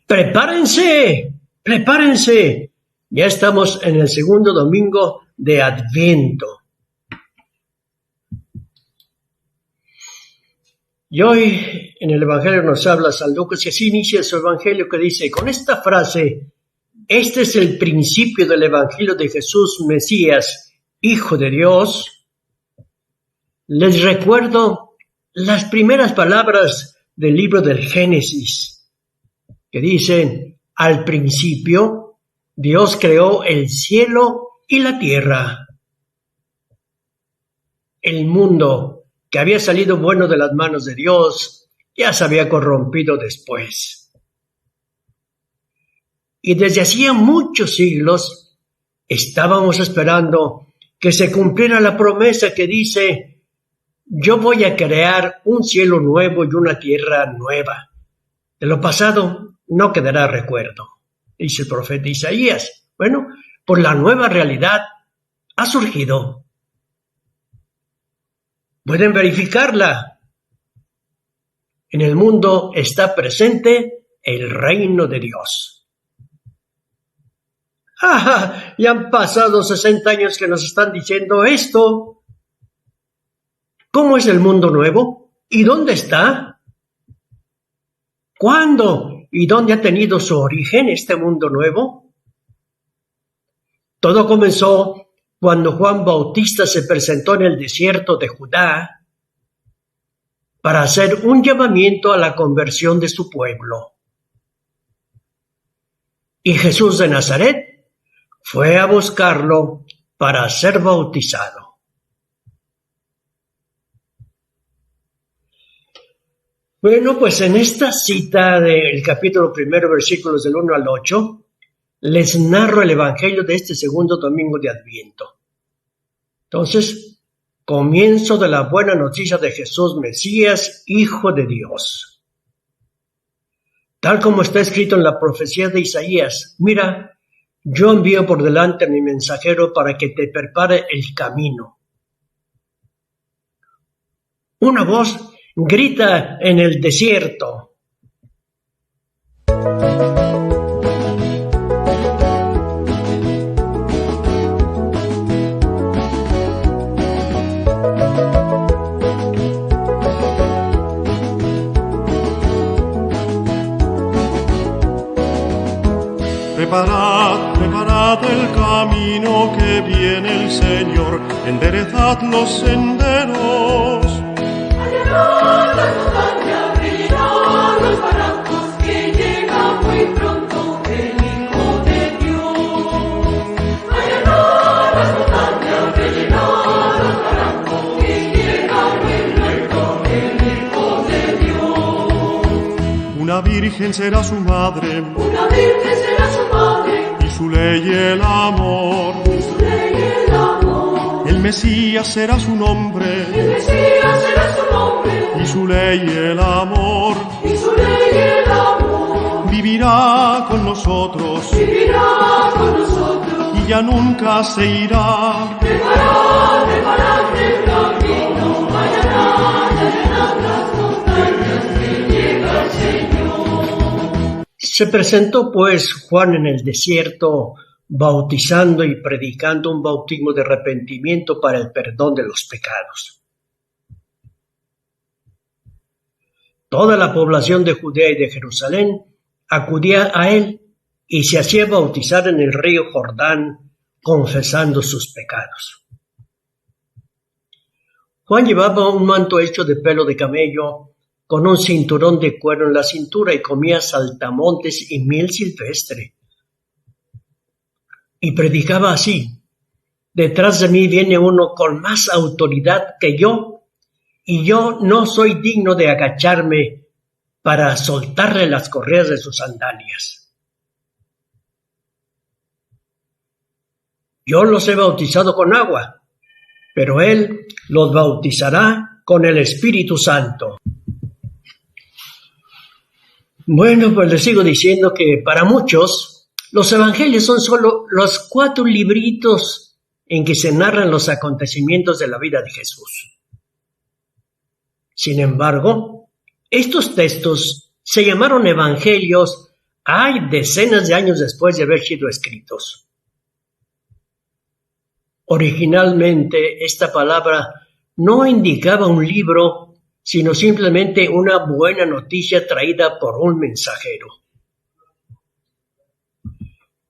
Prepárense, prepárense. Ya estamos en el segundo domingo de Adviento. Y hoy en el Evangelio nos habla San Lucas y así inicia su Evangelio que dice, con esta frase, este es el principio del Evangelio de Jesús, Mesías, Hijo de Dios. Les recuerdo las primeras palabras del libro del Génesis, que dicen, al principio Dios creó el cielo y la tierra. El mundo que había salido bueno de las manos de Dios, ya se había corrompido después. Y desde hacía muchos siglos estábamos esperando que se cumpliera la promesa que dice, yo voy a crear un cielo nuevo y una tierra nueva. De lo pasado no quedará recuerdo, dice el profeta Isaías. Bueno, pues la nueva realidad ha surgido. Pueden verificarla. En el mundo está presente el reino de Dios. Ya han pasado 60 años que nos están diciendo esto. ¿Cómo es el mundo nuevo? ¿Y dónde está? ¿Cuándo y dónde ha tenido su origen este mundo nuevo? Todo comenzó cuando Juan Bautista se presentó en el desierto de Judá para hacer un llamamiento a la conversión de su pueblo. Y Jesús de Nazaret fue a buscarlo para ser bautizado. Bueno, pues en esta cita del capítulo 1, versículos del 1 al 8, les narro el Evangelio de este segundo domingo de Adviento. Entonces, comienzo de la buena noticia de Jesús, Mesías, Hijo de Dios. Tal como está escrito en la profecía de Isaías, mira, yo envío por delante a mi mensajero para que te prepare el camino. Una voz grita en el desierto. Preparad el camino que viene el Señor, enderezad los senderos. Allargad las montañas, rellenad los barrancos, que llega muy pronto el Hijo de Dios. Allargad las montañas, rellenad los barrancos, que llega muy pronto el Hijo de Dios. Una virgen será su madre, Una virgen será su madre, y su ley el amor. y su ley el amor. El Mesías será su nombre, El Mesías será su nombre, y su ley el amor. y su ley el amor. Vivirá con nosotros, Vivirá con nosotros, y ya nunca se irá. preparad el camino, allanad las montañas, que llega el Señor. Se presentó pues Juan en el desierto, bautizando y predicando un bautismo de arrepentimiento para el perdón de los pecados. Toda la población de Judea y de Jerusalén acudía a él y se hacía bautizar en el río Jordán, confesando sus pecados. Juan llevaba un manto hecho de pelo de camello, con un cinturón de cuero en la cintura y comía saltamontes y miel silvestre. Y predicaba así: detrás de mí viene uno con más autoridad que yo, y yo no soy digno de agacharme para soltarle las correas de sus sandalias. Yo los he bautizado con agua, pero él los bautizará con el Espíritu Santo. Bueno, pues les sigo diciendo que para muchos los evangelios son solo los 4 libritos en que se narran los acontecimientos de la vida de Jesús. Sin embargo, estos textos se llamaron evangelios hay decenas de años después de haber sido escritos. Originalmente, esta palabra no indicaba un libro, sino simplemente una buena noticia traída por un mensajero.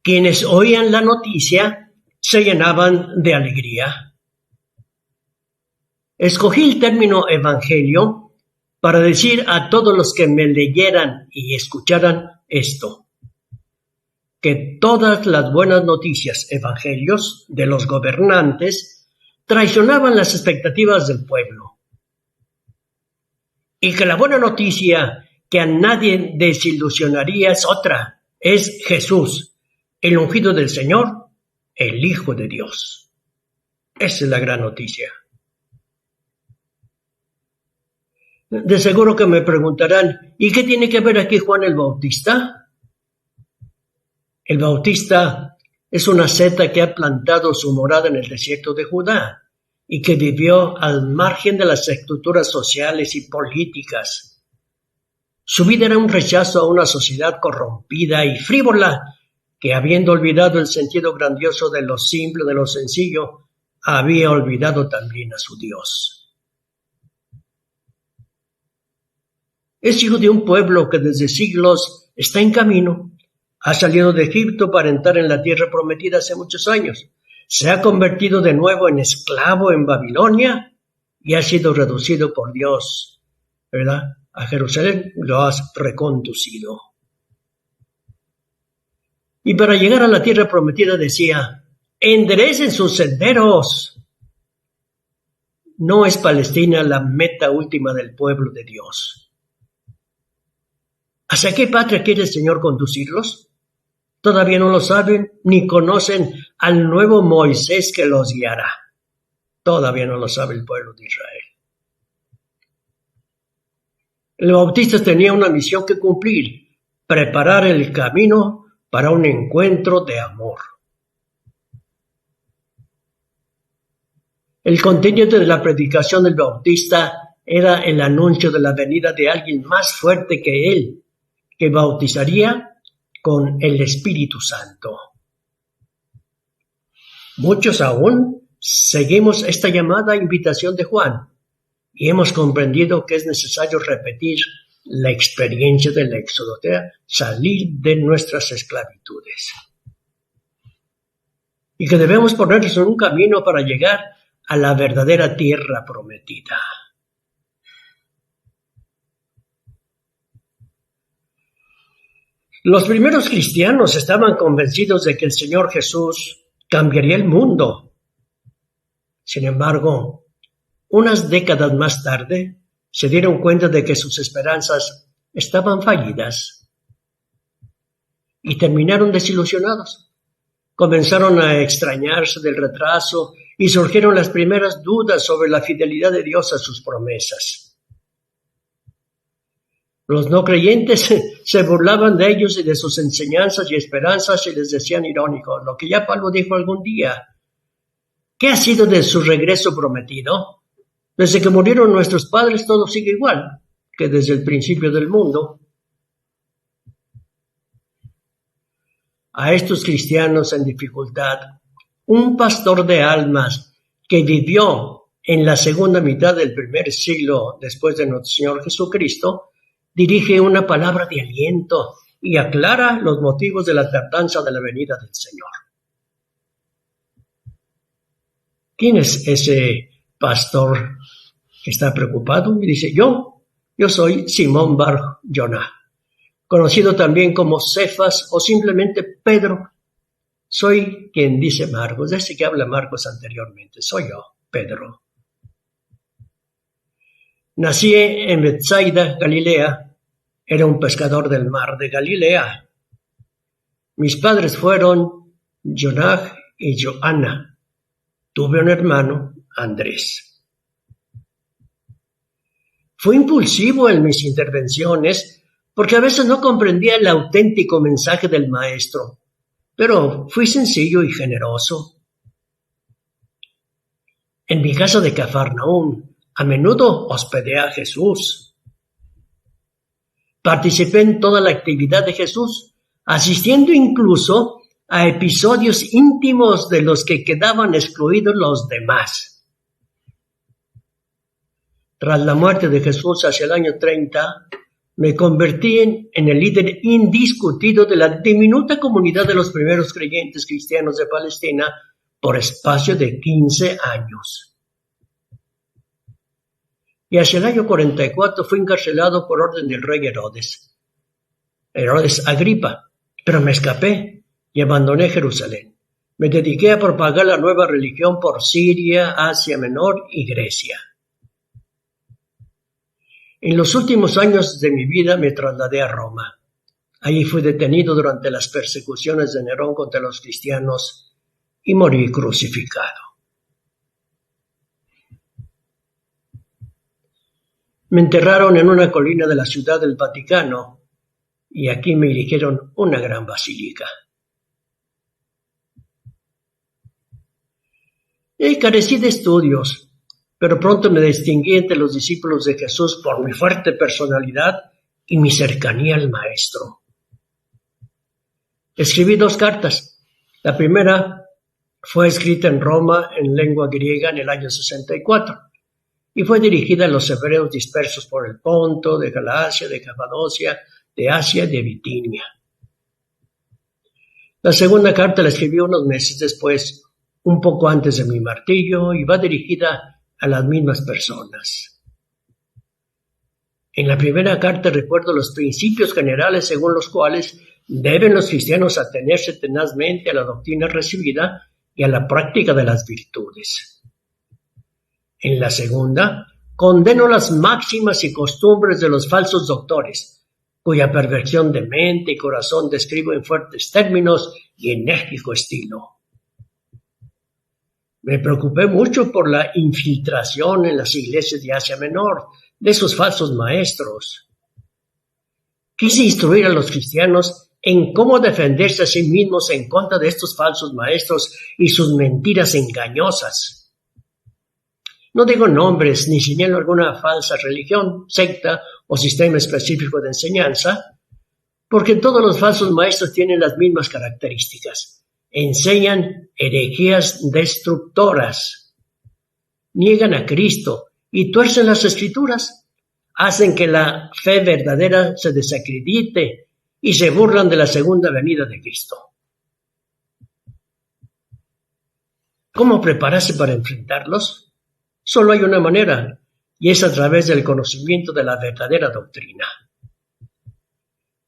Quienes oían la noticia se llenaban de alegría. Escogí el término evangelio para decir a todos los que me leyeran y escucharan esto, que todas las buenas noticias, evangelios, de los gobernantes traicionaban las expectativas del pueblo. Y que la buena noticia que a nadie desilusionaría es otra, es Jesús, el ungido del Señor, el Hijo de Dios. Esa es la gran noticia. De seguro que me preguntarán, ¿y qué tiene que ver aquí Juan el Bautista? El Bautista es una seta que ha plantado su morada en el desierto de Judá y que vivió al margen de las estructuras sociales y políticas. Su vida era un rechazo a una sociedad corrompida y frívola que, habiendo olvidado el sentido grandioso de lo simple, de lo sencillo, había olvidado también a su Dios. Es hijo de un pueblo que desde siglos está en camino. Ha salido de Egipto para entrar en la tierra prometida hace muchos años. Se ha convertido de nuevo en esclavo en Babilonia y ha sido reducido por Dios, ¿verdad? A Jerusalén lo has reconducido. Y para llegar a la tierra prometida decía, enderecen sus senderos. No es Palestina la meta última del pueblo de Dios. ¿Hacia qué patria quiere el Señor conducirlos? Todavía no lo saben ni conocen al nuevo Moisés que los guiará. Todavía no lo sabe el pueblo de Israel. El Bautista tenía una misión que cumplir, preparar el camino para un encuentro de amor. El contenido de la predicación del Bautista era el anuncio de la venida de alguien más fuerte que él, que bautizaría con el Espíritu Santo. Muchos aún seguimos esta llamada invitación de Juan y hemos comprendido que es necesario repetir la experiencia del Éxodo, salir de nuestras esclavitudes. Y que debemos ponernos en un camino para llegar a la verdadera tierra prometida. Los primeros cristianos estaban convencidos de que el Señor Jesús cambiaría el mundo. Sin embargo, unas décadas más tarde, se dieron cuenta de que sus esperanzas estaban fallidas y terminaron desilusionados. Comenzaron a extrañarse del retraso y surgieron las primeras dudas sobre la fidelidad de Dios a sus promesas. Los no creyentes se burlaban de ellos y de sus enseñanzas y esperanzas y les decían irónicos, lo que ya Pablo dijo algún día. ¿Qué ha sido de su regreso prometido? Desde que murieron nuestros padres todo sigue igual que desde el principio del mundo. A estos cristianos en dificultad, un pastor de almas que vivió en la segunda mitad del primer siglo después de nuestro Señor Jesucristo, dirige una palabra de aliento y aclara los motivos de la tardanza de la venida del Señor. ¿Quién es ese pastor que está preocupado? Y dice, yo soy Simón Bar Jonah, conocido también como Cefas o simplemente Pedro. Soy quien dice Marcos, desde que habla Marcos anteriormente, soy yo, Pedro. Nací en Betsaida, Galilea. Era un pescador del mar de Galilea. Mis padres fueron Jonah y Joana. Tuve un hermano, Andrés. Fui impulsivo en mis intervenciones porque a veces no comprendía el auténtico mensaje del maestro, pero fui sencillo y generoso. En mi casa de Cafarnaúm, a menudo hospedé a Jesús. Participé en toda la actividad de Jesús, asistiendo incluso a episodios íntimos de los que quedaban excluidos los demás. Tras la muerte de Jesús hacia el año 30, me convertí en el líder indiscutido de la diminuta comunidad de los primeros creyentes cristianos de Palestina por espacio de 15 años. Y hacia el año 44 fui encarcelado por orden del rey Herodes Agripa, pero me escapé y abandoné Jerusalén. Me dediqué a propagar la nueva religión por Siria, Asia Menor y Grecia. En los últimos años de mi vida me trasladé a Roma. Allí fui detenido durante las persecuciones de Nerón contra los cristianos y morí crucificado. Me enterraron en una colina de la ciudad del Vaticano y aquí me erigieron una gran basílica. Carecí de estudios, pero pronto me distinguí entre los discípulos de Jesús por mi fuerte personalidad y mi cercanía al Maestro. Escribí 2 cartas. La primera fue escrita en Roma en lengua griega en el año 64 y fue dirigida a los hebreos dispersos por el Ponto, de Galacia, de Capadocia, de Asia y de Bitinia. La segunda carta la escribí unos meses después, un poco antes de mi martirio, y va dirigida a las mismas personas. En la primera carta recuerdo los principios generales según los cuales deben los cristianos atenerse tenazmente a la doctrina recibida y a la práctica de las virtudes. En la segunda, condeno las máximas y costumbres de los falsos doctores, cuya perversión de mente y corazón describo en fuertes términos y enérgico estilo. Me preocupé mucho por la infiltración en las iglesias de Asia Menor de esos falsos maestros. Quise instruir a los cristianos en cómo defenderse a sí mismos en contra de estos falsos maestros y sus mentiras engañosas. No digo nombres ni señalo alguna falsa religión, secta o sistema específico de enseñanza, porque todos los falsos maestros tienen las mismas características. Enseñan herejías destructoras, niegan a Cristo y tuercen las Escrituras, hacen que la fe verdadera se desacredite y se burlan de la segunda venida de Cristo. ¿Cómo prepararse para enfrentarlos? Solo hay una manera, y es a través del conocimiento de la verdadera doctrina.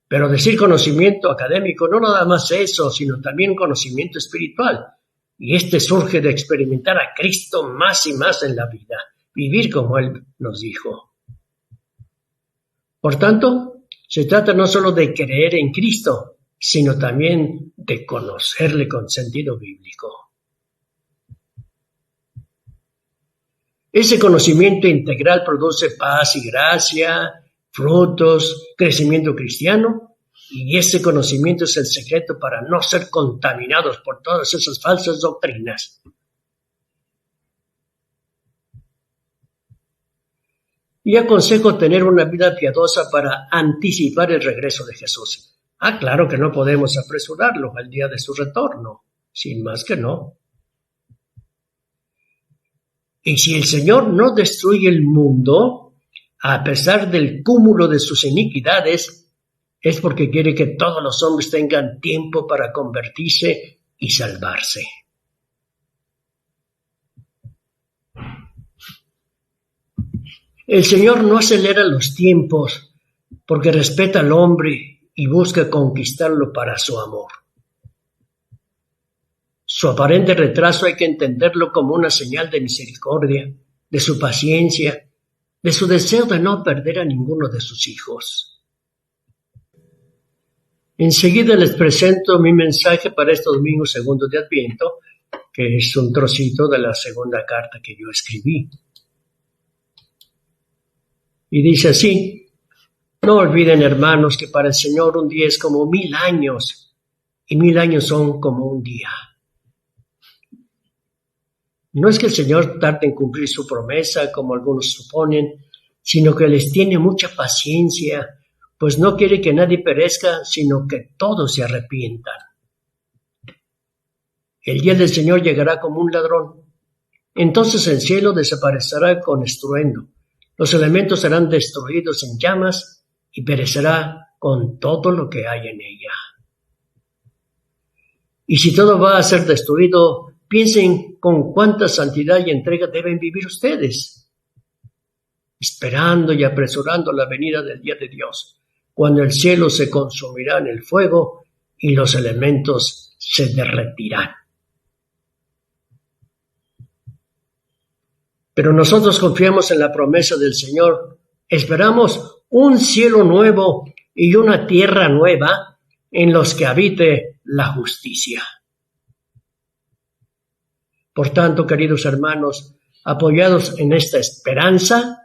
Pero decir conocimiento académico no nada más eso, sino también conocimiento espiritual. Y este surge de experimentar a Cristo más y más en la vida, vivir como Él nos dijo. Por tanto, se trata no solo de creer en Cristo, sino también de conocerle con sentido bíblico. Ese conocimiento integral produce paz y gracia, frutos, crecimiento cristiano, y ese conocimiento es el secreto para no ser contaminados por todas esas falsas doctrinas. Y aconsejo tener una vida piadosa para anticipar el regreso de Jesús. Claro que no podemos apresurarlo al día de su retorno, sin más que no. Y si el Señor no destruye el mundo, a pesar del cúmulo de sus iniquidades, es porque quiere que todos los hombres tengan tiempo para convertirse y salvarse. El Señor no acelera los tiempos porque respeta al hombre y busca conquistarlo para su amor. Su aparente retraso hay que entenderlo como una señal de misericordia, de su paciencia, de su deseo de no perder a ninguno de sus hijos. Enseguida les presento mi mensaje para este domingo segundo de Adviento, que es un trocito de la segunda carta que yo escribí. Y dice así: no olviden, hermanos, que para el Señor un día es como 1000 años, y 1000 años son como un día. No es que el Señor tarde en cumplir su promesa, como algunos suponen, sino que les tiene mucha paciencia, pues no quiere que nadie perezca, sino que todos se arrepientan. El día del Señor llegará como un ladrón. Entonces el cielo desaparecerá con estruendo. Los elementos serán destruidos en llamas y perecerá con todo lo que hay en ella. Y si todo va a ser destruido, piensen con cuánta santidad y entrega deben vivir ustedes, esperando y apresurando la venida del día de Dios, cuando el cielo se consumirá en el fuego y los elementos se derretirán. Pero nosotros confiamos en la promesa del Señor, esperamos un cielo nuevo y una tierra nueva en los que habite la justicia. Por tanto, queridos hermanos, apoyados en esta esperanza,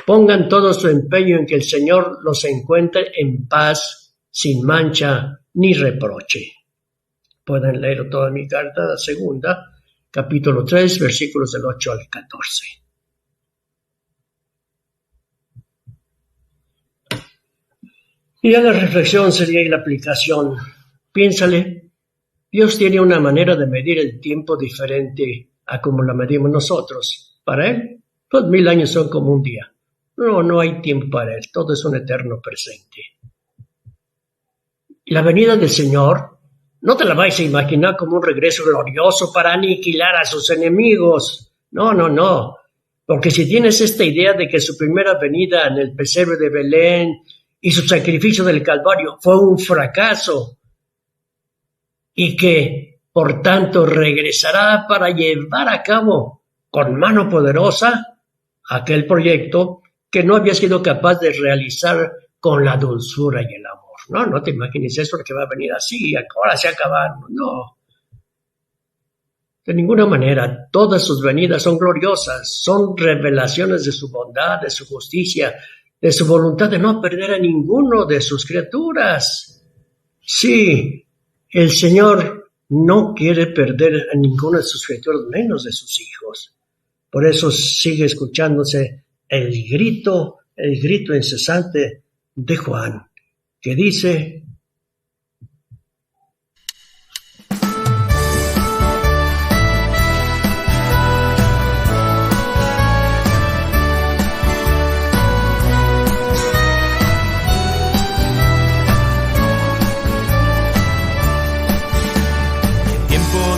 pongan todo su empeño en que el Señor los encuentre en paz, sin mancha ni reproche. Pueden leer toda mi carta, segunda, capítulo 3, versículos del 8 al 14. Y ya la reflexión sería la aplicación. Piénsale, Dios tiene una manera de medir el tiempo diferente a como la medimos nosotros. Para Él, 2000 años son como un día. No hay tiempo para Él, todo es un eterno presente. La venida del Señor, no te la vais a imaginar como un regreso glorioso para aniquilar a sus enemigos. No. Porque si tienes esta idea de que su primera venida en el pesebre de Belén y su sacrificio del Calvario fue un fracaso y que, por tanto, regresará para llevar a cabo con mano poderosa aquel proyecto que no había sido capaz de realizar con la dulzura y el amor. No te imagines eso que va a venir así, ahora se acabaron. No. De ninguna manera, todas sus venidas son gloriosas, son revelaciones de su bondad, de su justicia, de su voluntad de no perder a ninguno de sus criaturas. Sí, el Señor no quiere perder a ninguno de sus criaturas, menos de sus hijos. Por eso sigue escuchándose el grito incesante de Juan, que dice: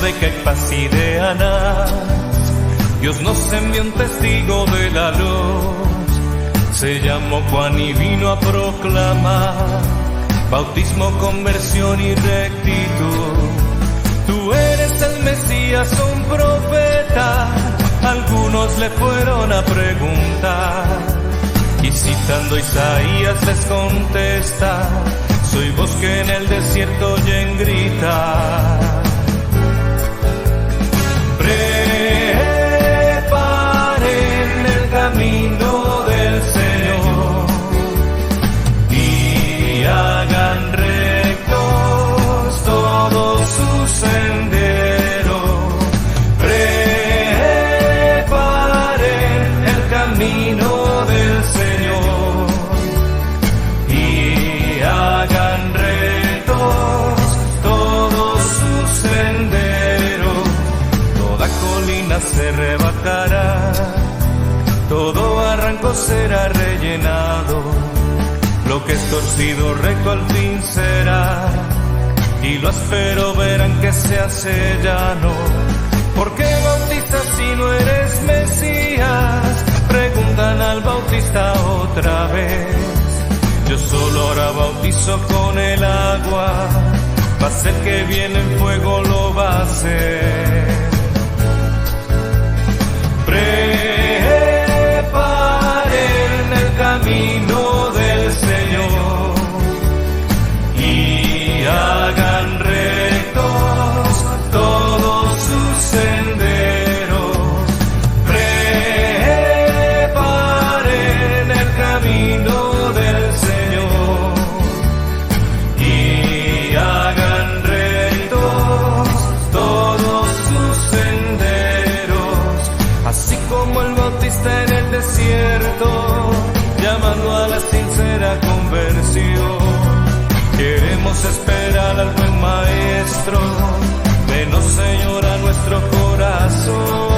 de Caifás y de Anás, Dios nos envió un testigo de la luz. Se llamó Juan y vino a proclamar bautismo, conversión y rectitud. Tú eres el Mesías, un profeta. Algunos le fueron a preguntar y citando Isaías les contesta: soy voz que en el desierto oyen gritar. Preparen el camino del Señor y hagan rectos todos sus senderos. Preparen el camino del Señor y hagan rectos todos sus senderos. Colina se rebajará, todo arranco será rellenado, lo que es torcido recto al fin será, y lo áspero verán que se hace llano. ¿Por qué bautizas si no eres Mesías? Preguntan al bautista otra vez. Yo solo ahora bautizo con el agua, va a ser que viene en fuego, lo va a hacer. Preparen el camino del Señor y hagan rectos todos sus senderos. Preparen el camino del Señor y hagan rectos todos sus senderos. Así como el esperar al buen maestro. Venos, Señor, a nuestro corazón.